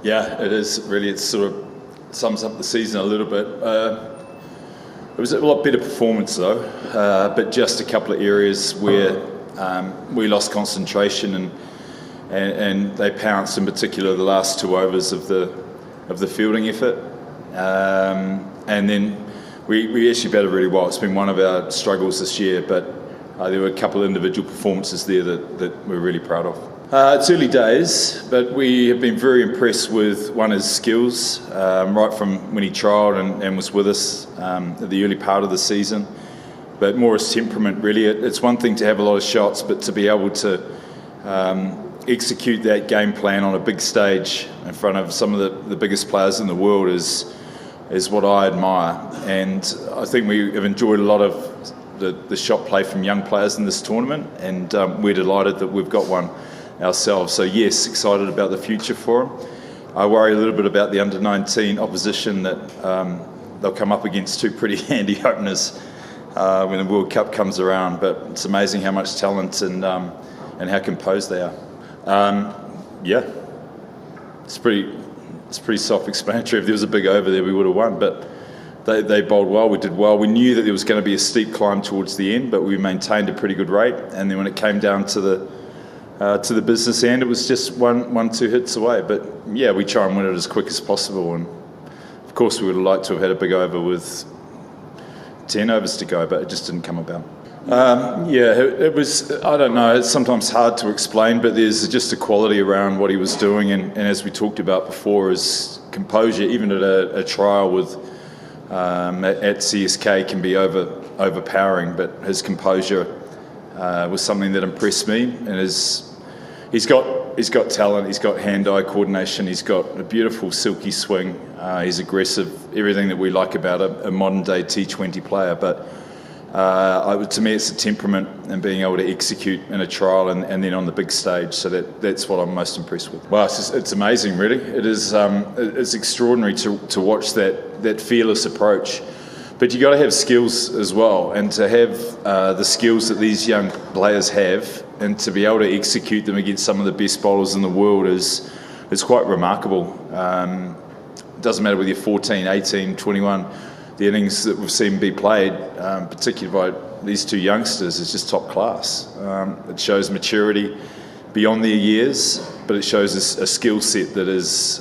Yeah, it is really. It sort of sums up the season a little bit. It was a lot better performance though, but just a couple of areas where we lost concentration and they pounced, in particular the last 2 overs of the fielding effort, and then we actually batted really well. It's been one of our struggles this year, but there were a couple of individual performances there that we're really proud of. It's early days, but we have been very impressed with his skills, right from when he trialled and was with us at the early part of the season, but more his temperament really. It's one thing to have a lot of shots, but to be able to execute that game plan on a big stage in front of some of the biggest players in the world is what I admire. And I think we have enjoyed a lot of the shot play from young players in this tournament, and we're delighted that we've got one ourselves. So yes, excited about the future for him. I worry a little bit about the under-19 opposition that they'll come up against 2 pretty handy openers when the World Cup comes around, but it's amazing how much talent and how composed they are. Yeah, it's pretty self-explanatory. If there was a big over there, we would have won, but they bowled well, we did well. We knew that there was going to be a steep climb towards the end, but we maintained a pretty good rate, and then when it came down to the business end, it was just one, 2 hits away. But yeah, we try and win it as quick as possible, and of course we would have liked to have had a big over with 10 overs to go, but it just didn't come about. It was, I don't know, it's sometimes hard to explain, but there's just a quality around what he was doing, and as we talked about before, his composure, even at a trial with at CSK, can be overpowering, but his composure was something that impressed me, and he's got talent, he's got hand-eye coordination, he's got a beautiful silky swing, he's aggressive, everything that we like about a modern-day T20 player, but to me it's the temperament and being able to execute in a trial and then on the big stage, so that's what I'm most impressed with. Well, it's amazing really. It is it's extraordinary to watch that fearless approach. But you got to have skills as well, and to have the skills that these young players have, and to be able to execute them against some of the best bowlers in the world is quite remarkable. It doesn't matter whether you're 14, 18, 21. The innings that we've seen be played, particularly by these 2 youngsters, is just top class. It shows maturity beyond their years, but it shows a skill set that is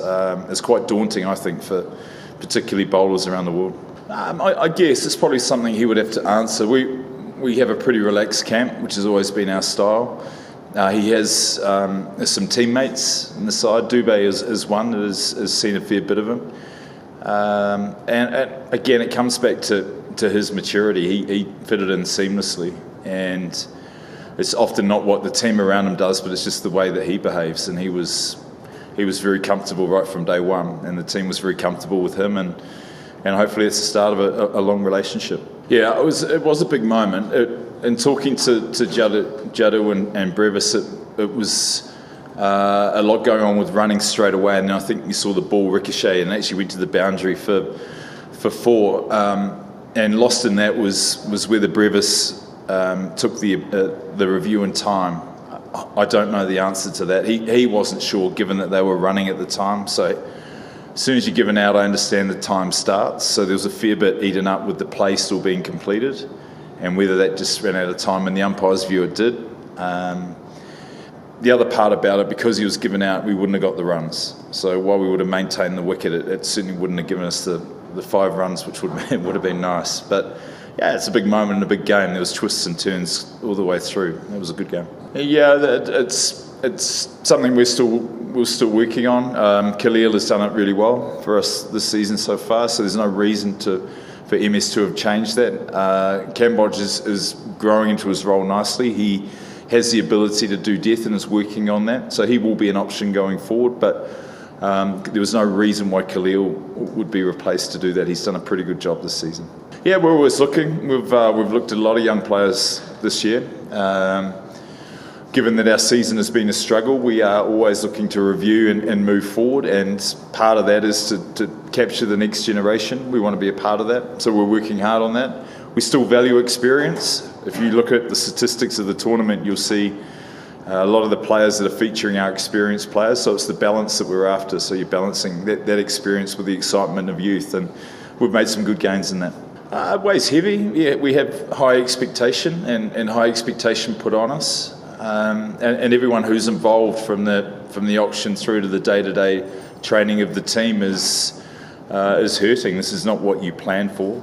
quite daunting, I think, for particularly bowlers around the world. I guess it's probably something he would have to answer. We have a pretty relaxed camp, which has always been our style. He has some teammates in the side. Dubé is one that has seen a fair bit of him. And again, it comes back to his maturity. He fitted in seamlessly, and it's often not what the team around him does, but it's just the way that he behaves. And he was very comfortable right from day one, and the team was very comfortable with him, and hopefully it's the start of a long relationship. Yeah, it was a big moment. In talking to Jadu and Brevis, it was a lot going on with running straight away, and I think you saw the ball ricochet and actually went to the boundary for 4. And lost in that was whether Brevis took the review in time. I don't know the answer to that. He wasn't sure, given that they were running at the time. So as soon as you're given out, I understand the time starts. So there was a fair bit eaten up with the play still being completed, and whether that just ran out of time. In the umpire's view, it did. The other part about it, because he was given out, we wouldn't have got the runs. So while we would have maintained the wicket, it certainly wouldn't have given us the 5 runs, which would have been nice. But yeah, it's a big moment in a big game. There was twists and turns all the way through. It was a good game. Yeah, it's something we're still working on. Khalil has done it really well for us this season so far, so there's no reason for MS to have changed that. Cambodge is growing into his role nicely. He has the ability to do death and is working on that, so he will be an option going forward, but there was no reason why Khalil would be replaced to do that. He's done a pretty good job this season. Yeah, we're always looking. We've looked at a lot of young players this year. Given that our season has been a struggle, we are always looking to review and move forward, and part of that is to capture the next generation. We want to be a part of that, so we're working hard on that. We still value experience. If you look at the statistics of the tournament, you'll see A lot of the players that are featuring are experienced players, so it's the balance that we're after. So you're balancing that experience with the excitement of youth, and we've made some good gains in that. Weighs heavy. Yeah, we have high expectation and high expectation put on us, and everyone who's involved from the auction through to the day-to-day training of the team is hurting. This is not what you plan for.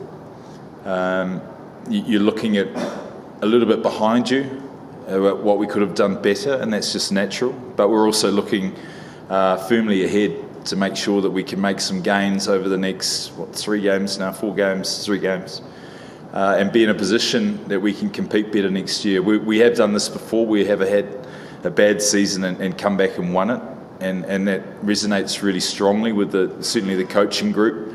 You're looking at a little bit behind you, what we could have done better, and that's just natural. But we're also looking firmly ahead to make sure that we can make some gains over the next 3 games now, 4 games, 3 games, and be in a position that we can compete better next year. We have done this before. We have had a bad season and come back and won it, and that resonates really strongly with certainly the coaching group.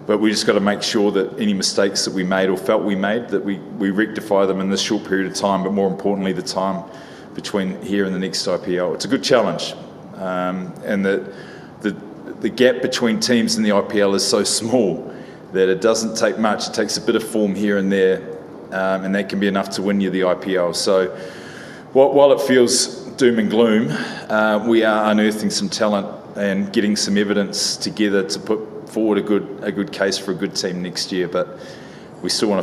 But we just got to make sure that any mistakes that we made or felt we made, that we rectify them in this short period of time, but more importantly, the time between here and the next IPL. It's a good challenge, and the gap between teams in the IPL is so small that it doesn't take much. It takes a bit of form here and there, and that can be enough to win you the IPL. So while it feels doom and gloom, we are unearthing some talent and getting some evidence together to put forward a good case for a good team next year. But we still want to